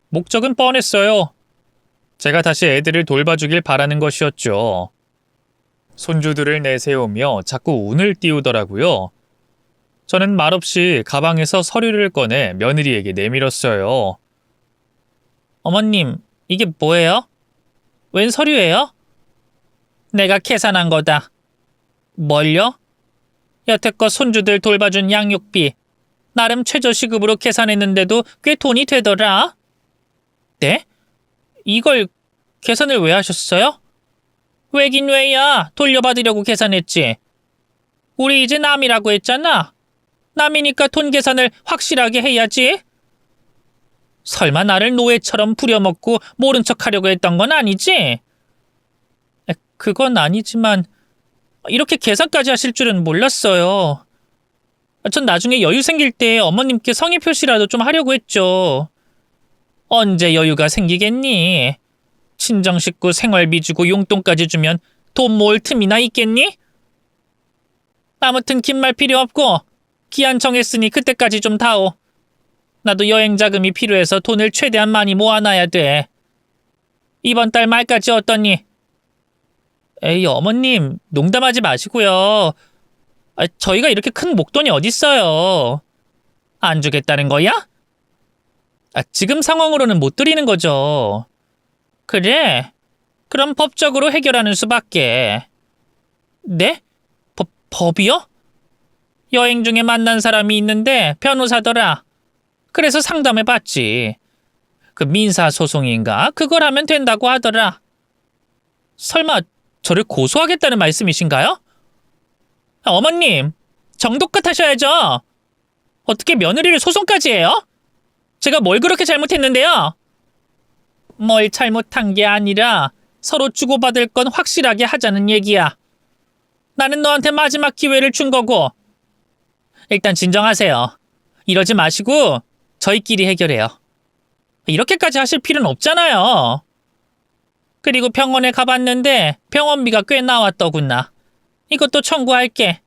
목적은 뻔했어요. 제가 다시 애들을 돌봐주길 바라는 것이었죠. 손주들을 내세우며 자꾸 운을 띄우더라고요. 저는 말없이 가방에서 서류를 꺼내 며느리에게 내밀었어요. 어머님, 이게 뭐예요? 웬 서류예요? 내가 계산한 거다. 뭘요? 여태껏 손주들 돌봐준 양육비. 나름 최저시급으로 계산했는데도 꽤 돈이 되더라. 네? 이걸 계산을 왜 하셨어요? 왜긴 왜야. 돌려받으려고 계산했지. 우리 이제 남이라고 했잖아. 남이니까 돈 계산을 확실하게 해야지. 설마 나를 노예처럼 부려먹고 모른 척하려고 했던 건 아니지? 그건 아니지만 이렇게 계산까지 하실 줄은 몰랐어요. 전 나중에 여유 생길 때 어머님께 성의 표시라도 좀 하려고 했죠. 언제 여유가 생기겠니? 친정 식구 생활비 주고 용돈까지 주면 돈 모을 틈이나 있겠니? 아무튼 긴 말 필요 없고 기한 정했으니 그때까지 좀 다오. 나도 여행 자금이 필요해서 돈을 최대한 많이 모아놔야 돼. 이번 달 말까지 어떠니? 에이, 어머님, 농담하지 마시고요. 저희가 이렇게 큰 목돈이 어딨어요. 안 주겠다는 거야? 지금 상황으로는 못 드리는 거죠. 그래? 그럼 법적으로 해결하는 수밖에. 네? 법이요? 여행 중에 만난 사람이 있는데 변호사더라. 그래서 상담해봤지. 그 민사소송인가? 그걸 하면 된다고 하더라. 설마 저를 고소하겠다는 말씀이신가요? 어머님, 정도껏 하셔야죠. 어떻게 며느리를 소송까지 해요? 제가 뭘 그렇게 잘못했는데요? 뭘 잘못한 게 아니라 서로 주고받을 건 확실하게 하자는 얘기야. 나는 너한테 마지막 기회를 준 거고. 일단 진정하세요. 이러지 마시고 저희끼리 해결해요. 이렇게까지 하실 필요는 없잖아요. 그리고 병원에 가봤는데 병원비가 꽤 나왔더구나. 이것도 청구할게.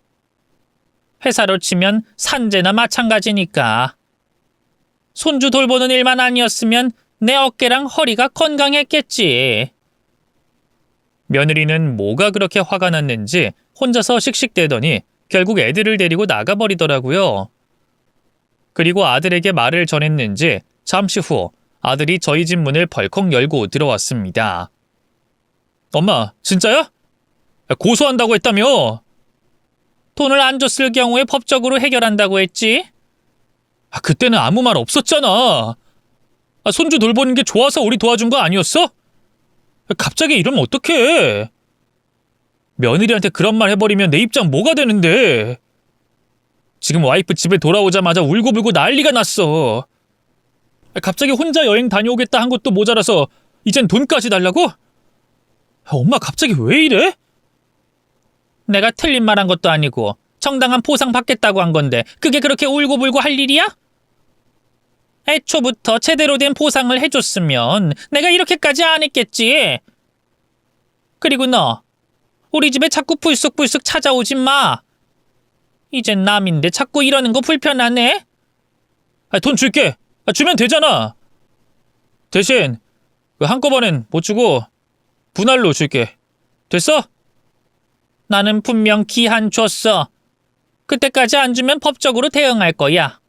회사로 치면 산재나 마찬가지니까. 손주 돌보는 일만 아니었으면 내 어깨랑 허리가 건강했겠지. 며느리는 뭐가 그렇게 화가 났는지 혼자서 씩씩대더니 결국 애들을 데리고 나가버리더라고요. 그리고 아들에게 말을 전했는지 잠시 후 아들이 저희 집 문을 벌컥 열고 들어왔습니다. 엄마, 진짜야? 고소한다고 했다며? 돈을 안 줬을 경우에 법적으로 해결한다고 했지? 그때는 아무 말 없었잖아. 손주 돌보는 게 좋아서 우리 도와준 거 아니었어? 갑자기 이러면 어떡해? 며느리한테 그런 말 해버리면 내 입장 뭐가 되는데? 지금 와이프 집에 돌아오자마자 울고불고 난리가 났어. 갑자기 혼자 여행 다녀오겠다 한 것도 모자라서 이젠 돈까지 달라고? 엄마 갑자기 왜 이래? 내가 틀린 말 한 것도 아니고 정당한 보상 받겠다고 한 건데 그게 그렇게 울고불고 할 일이야? 애초부터 제대로 된 보상을 해줬으면 내가 이렇게까지 안 했겠지. 그리고 너, 우리 집에 자꾸 불쑥불쑥 찾아오지 마. 이젠 남인데 자꾸 이러는 거 불편하네? 돈 줄게. 주면 되잖아. 대신 한꺼번엔 못 주고 분할로 줄게. 됐어? 나는 분명 기한 줬어. 그때까지 안 주면 법적으로 대응할 거야.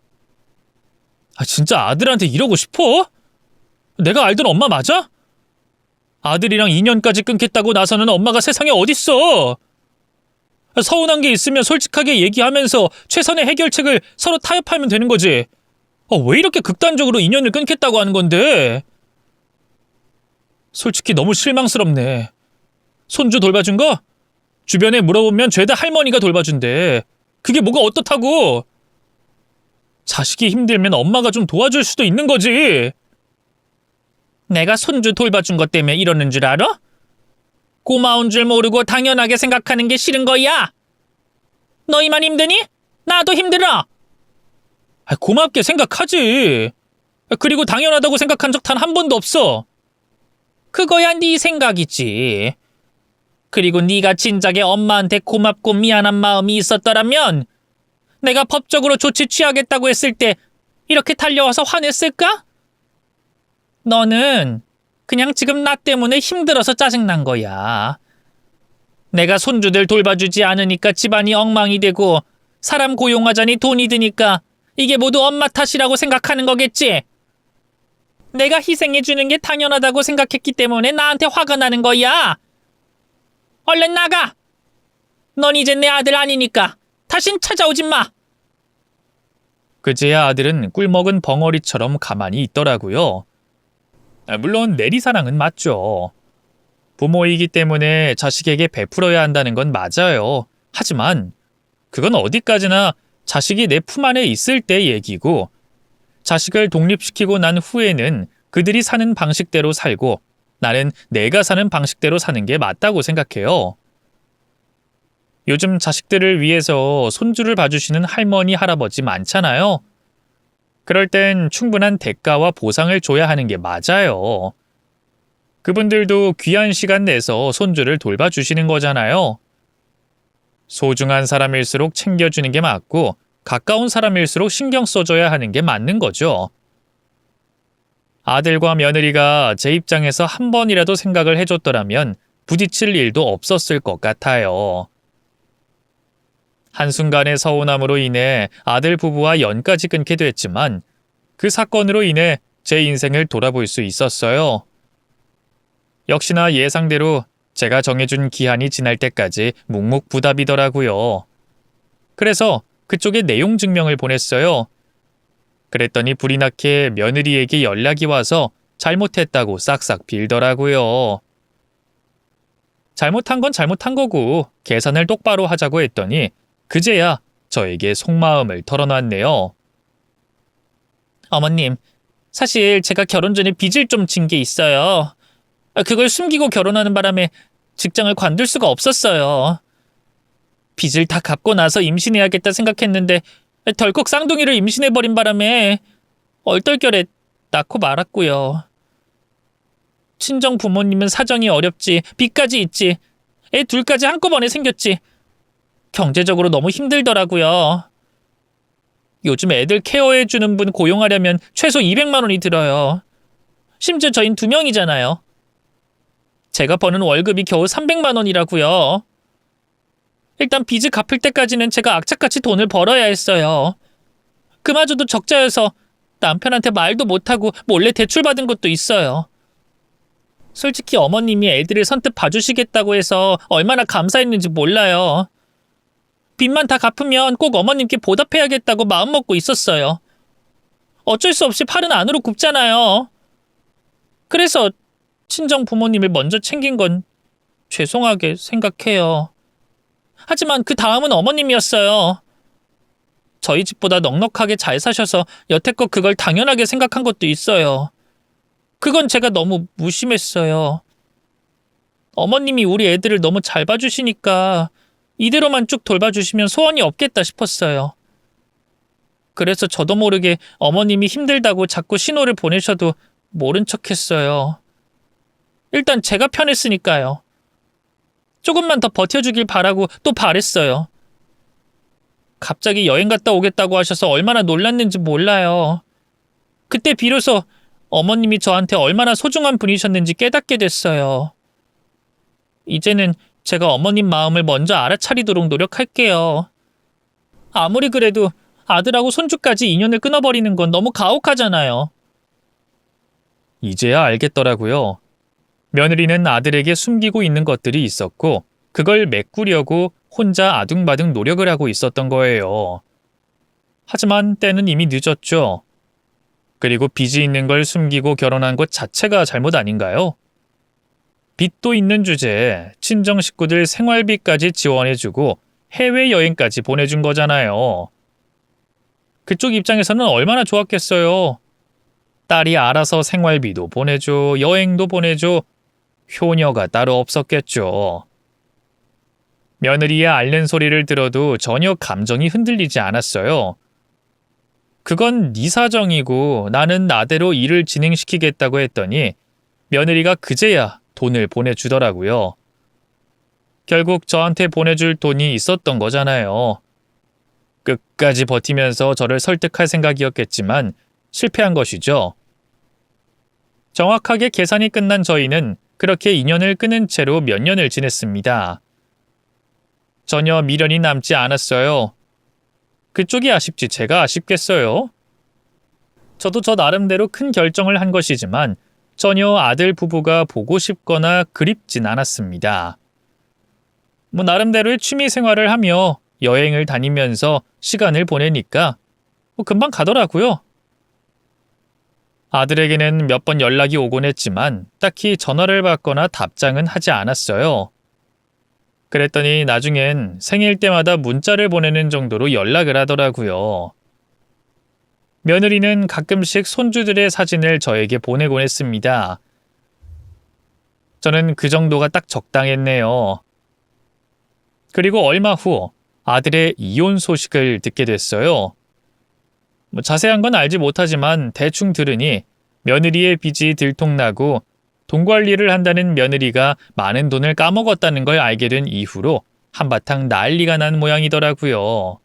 진짜 아들한테 이러고 싶어? 내가 알던 엄마 맞아? 아들이랑 인연까지 끊겠다고 나서는 엄마가 세상에 어딨어? 서운한 게 있으면 솔직하게 얘기하면서 최선의 해결책을 서로 타협하면 되는 거지. 왜 이렇게 극단적으로 인연을 끊겠다고 하는 건데? 솔직히 너무 실망스럽네. 손주 돌봐준 거? 주변에 물어보면 죄다 할머니가 돌봐준대. 그게 뭐가 어떻다고? 자식이 힘들면 엄마가 좀 도와줄 수도 있는 거지. 내가 손주 돌봐준 것 때문에 이러는 줄 알아? 고마운 줄 모르고 당연하게 생각하는 게 싫은 거야. 너희만 힘드니? 나도 힘들어. 고맙게 생각하지. 그리고 당연하다고 생각한 적 단 한 번도 없어. 그거야 네 생각이지. 그리고 네가 진작에 엄마한테 고맙고 미안한 마음이 있었더라면 내가 법적으로 조치 취하겠다고 했을 때 이렇게 달려와서 화냈을까? 너는 그냥 지금 나 때문에 힘들어서 짜증난 거야. 내가 손주들 돌봐주지 않으니까 집안이 엉망이 되고 사람 고용하자니 돈이 드니까 이게 모두 엄마 탓이라고 생각하는 거겠지? 내가 희생해주는 게 당연하다고 생각했기 때문에 나한테 화가 나는 거야. 얼른 나가! 넌 이제 내 아들 아니니까 다신 찾아오지 마! 그제야 아들은 꿀먹은 벙어리처럼 가만히 있더라고요. 물론 내리사랑은 맞죠. 부모이기 때문에 자식에게 베풀어야 한다는 건 맞아요. 하지만 그건 어디까지나 자식이 내 품 안에 있을 때 얘기고, 자식을 독립시키고 난 후에는 그들이 사는 방식대로 살고 나는 내가 사는 방식대로 사는 게 맞다고 생각해요. 요즘 자식들을 위해서 손주를 봐주시는 할머니, 할아버지 많잖아요. 그럴 땐 충분한 대가와 보상을 줘야 하는 게 맞아요. 그분들도 귀한 시간 내서 손주를 돌봐주시는 거잖아요. 소중한 사람일수록 챙겨주는 게 맞고 가까운 사람일수록 신경 써줘야 하는 게 맞는 거죠. 아들과 며느리가 제 입장에서 한 번이라도 생각을 해줬더라면 부딪힐 일도 없었을 것 같아요. 한순간의 서운함으로 인해 아들 부부와 연까지 끊게 됐지만 그 사건으로 인해 제 인생을 돌아볼 수 있었어요. 역시나 예상대로 제가 정해준 기한이 지날 때까지 묵묵부답이더라고요. 그래서 그쪽에 내용 증명을 보냈어요. 그랬더니 불이 나게 며느리에게 연락이 와서 잘못했다고 싹싹 빌더라고요. 잘못한 건 잘못한 거고 계산을 똑바로 하자고 했더니 그제야 저에게 속마음을 털어놨네요. 어머님, 사실 제가 결혼 전에 빚을 좀 진 게 있어요. 그걸 숨기고 결혼하는 바람에 직장을 관둘 수가 없었어요. 빚을 다 갚고 나서 임신해야겠다 생각했는데 덜컥 쌍둥이를 임신해버린 바람에 얼떨결에 낳고 말았고요. 친정 부모님은 사정이 어렵지, 빚까지 있지, 애 둘까지 한꺼번에 생겼지. 경제적으로 너무 힘들더라고요. 요즘 애들 케어해주는 분 고용하려면 최소 200만 원이 들어요. 심지어 저흰 2명이잖아요. 제가 버는 월급이 겨우 300만 원이라고요. 일단 빚을 갚을 때까지는 제가 악착같이 돈을 벌어야 했어요. 그마저도 적자여서 남편한테 말도 못하고 몰래 대출받은 것도 있어요. 솔직히 어머님이 애들을 선뜻 봐주시겠다고 해서 얼마나 감사했는지 몰라요. 빚만 다 갚으면 꼭 어머님께 보답해야겠다고 마음먹고 있었어요. 어쩔 수 없이 팔은 안으로 굽잖아요. 그래서 친정 부모님을 먼저 챙긴 건 죄송하게 생각해요. 하지만 그 다음은 어머님이었어요. 저희 집보다 넉넉하게 잘 사셔서 여태껏 그걸 당연하게 생각한 것도 있어요. 그건 제가 너무 무심했어요. 어머님이 우리 애들을 너무 잘 봐주시니까 이대로만 쭉 돌봐주시면 소원이 없겠다 싶었어요. 그래서 저도 모르게 어머님이 힘들다고 자꾸 신호를 보내셔도 모른 척했어요. 일단 제가 편했으니까요. 조금만 더 버텨주길 바라고 또 바랬어요. 갑자기 여행 갔다 오겠다고 하셔서 얼마나 놀랐는지 몰라요. 그때 비로소 어머님이 저한테 얼마나 소중한 분이셨는지 깨닫게 됐어요. 이제는 제가 어머님 마음을 먼저 알아차리도록 노력할게요. 아무리 그래도 아들하고 손주까지 인연을 끊어버리는 건 너무 가혹하잖아요. 이제야 알겠더라고요. 며느리는 아들에게 숨기고 있는 것들이 있었고 그걸 메꾸려고 혼자 아둥바둥 노력을 하고 있었던 거예요. 하지만 때는 이미 늦었죠. 그리고 빚이 있는 걸 숨기고 결혼한 것 자체가 잘못 아닌가요? 빚도 있는 주제에 친정 식구들 생활비까지 지원해주고 해외여행까지 보내준 거잖아요. 그쪽 입장에서는 얼마나 좋았겠어요. 딸이 알아서 생활비도 보내줘, 여행도 보내줘, 효녀가 따로 없었겠죠. 며느리의 앓는 소리를 들어도 전혀 감정이 흔들리지 않았어요. 그건 네 사정이고 나는 나대로 일을 진행시키겠다고 했더니 며느리가 그제야 돈을 보내주더라고요. 결국 저한테 보내줄 돈이 있었던 거잖아요. 끝까지 버티면서 저를 설득할 생각이었겠지만 실패한 것이죠. 정확하게 계산이 끝난 저희는 그렇게 인연을 끊은 채로 몇 년을 지냈습니다. 전혀 미련이 남지 않았어요. 그쪽이 아쉽지 제가 아쉽겠어요? 저도 저 나름대로 큰 결정을 한 것이지만 전혀 아들 부부가 보고 싶거나 그립진 않았습니다. 나름대로의 취미 생활을 하며 여행을 다니면서 시간을 보내니까 금방 가더라고요. 아들에게는 몇 번 연락이 오곤 했지만 딱히 전화를 받거나 답장은 하지 않았어요. 그랬더니 나중엔 생일 때마다 문자를 보내는 정도로 연락을 하더라고요. 며느리는 가끔씩 손주들의 사진을 저에게 보내곤 했습니다. 저는 그 정도가 딱 적당했네요. 그리고 얼마 후 아들의 이혼 소식을 듣게 됐어요. 자세한 건 알지 못하지만 대충 들으니 며느리의 빚이 들통나고 돈 관리를 한다는 며느리가 많은 돈을 까먹었다는 걸 알게 된 이후로 한바탕 난리가 난 모양이더라고요.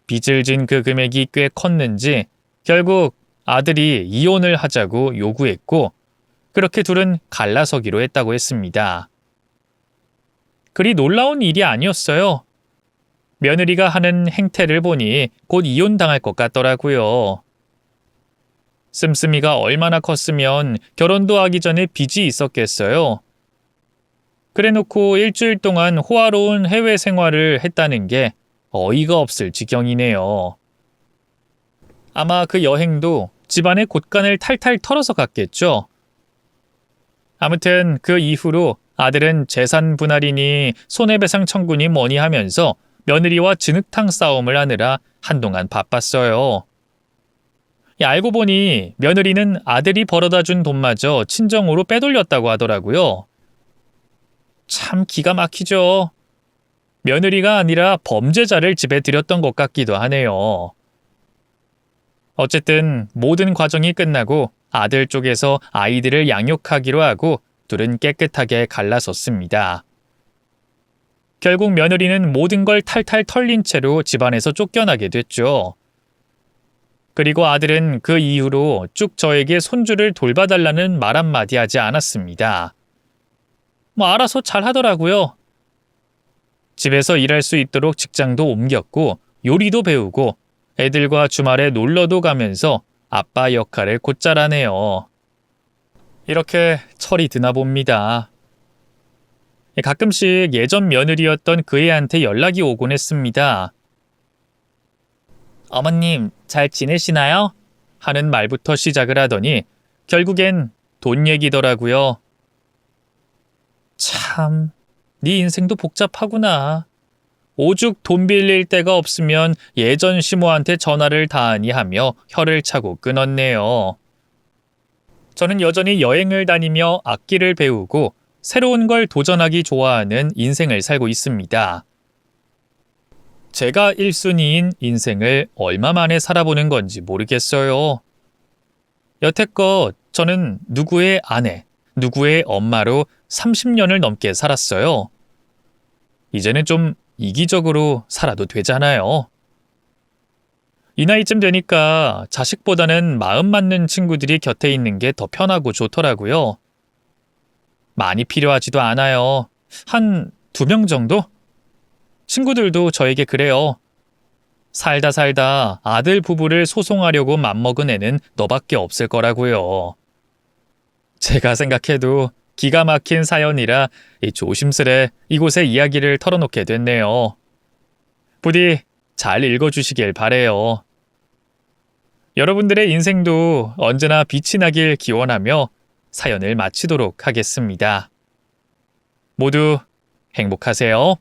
빚을 진 그 금액이 꽤 컸는지 결국 아들이 이혼을 하자고 요구했고 그렇게 둘은 갈라서기로 했다고 했습니다. 그리 놀라운 일이 아니었어요. 며느리가 하는 행태를 보니 곧 이혼당할 것 같더라고요. 씀씀이가 얼마나 컸으면 결혼도 하기 전에 빚이 있었겠어요. 그래놓고 일주일 동안 호화로운 해외 생활을 했다는 게 어이가 없을 지경이네요. 아마 그 여행도 집안의 곳간을 탈탈 털어서 갔겠죠. 아무튼 그 이후로 아들은 재산 분할이니 손해배상 청구니 뭐니 하면서 며느리와 진흙탕 싸움을 하느라 한동안 바빴어요. 알고 보니 며느리는 아들이 벌어다 준 돈마저 친정으로 빼돌렸다고 하더라고요. 참 기가 막히죠. 며느리가 아니라 범죄자를 집에 들였던 것 같기도 하네요. 어쨌든 모든 과정이 끝나고 아들 쪽에서 아이들을 양육하기로 하고 둘은 깨끗하게 갈라섰습니다. 결국 며느리는 모든 걸 탈탈 털린 채로 집안에서 쫓겨나게 됐죠. 그리고 아들은 그 이후로 쭉 저에게 손주를 돌봐달라는 말 한마디 하지 않았습니다. 알아서 잘 하더라고요. 집에서 일할 수 있도록 직장도 옮겼고 요리도 배우고 애들과 주말에 놀러도 가면서 아빠 역할을 곧잘 하네요. 이렇게 철이 드나 봅니다. 가끔씩 예전 며느리였던 그 애한테 연락이 오곤 했습니다. 어머님, 잘 지내시나요? 하는 말부터 시작을 하더니 결국엔 돈 얘기더라고요. 참, 네 인생도 복잡하구나. 오죽 돈 빌릴 데가 없으면 예전 시모한테 전화를 다하니 하며 혀를 차고 끊었네요. 저는 여전히 여행을 다니며 악기를 배우고 새로운 걸 도전하기 좋아하는 인생을 살고 있습니다. 제가 1순위인 인생을 얼마 만에 살아보는 건지 모르겠어요. 여태껏 저는 누구의 아내, 누구의 엄마로 30년을 넘게 살았어요. 이제는 좀 이기적으로 살아도 되잖아요. 이 나이쯤 되니까 자식보다는 마음 맞는 친구들이 곁에 있는 게 더 편하고 좋더라고요. 많이 필요하지도 않아요. 한 2명 정도? 친구들도 저에게 그래요. 살다 살다 아들 부부를 소송하려고 맘먹은 애는 너밖에 없을 거라고요. 제가 생각해도 기가 막힌 사연이라 조심스레 이곳에 이야기를 털어놓게 됐네요. 부디 잘 읽어주시길 바래요. 여러분들의 인생도 언제나 빛이 나길 기원하며 사연을 마치도록 하겠습니다. 모두 행복하세요.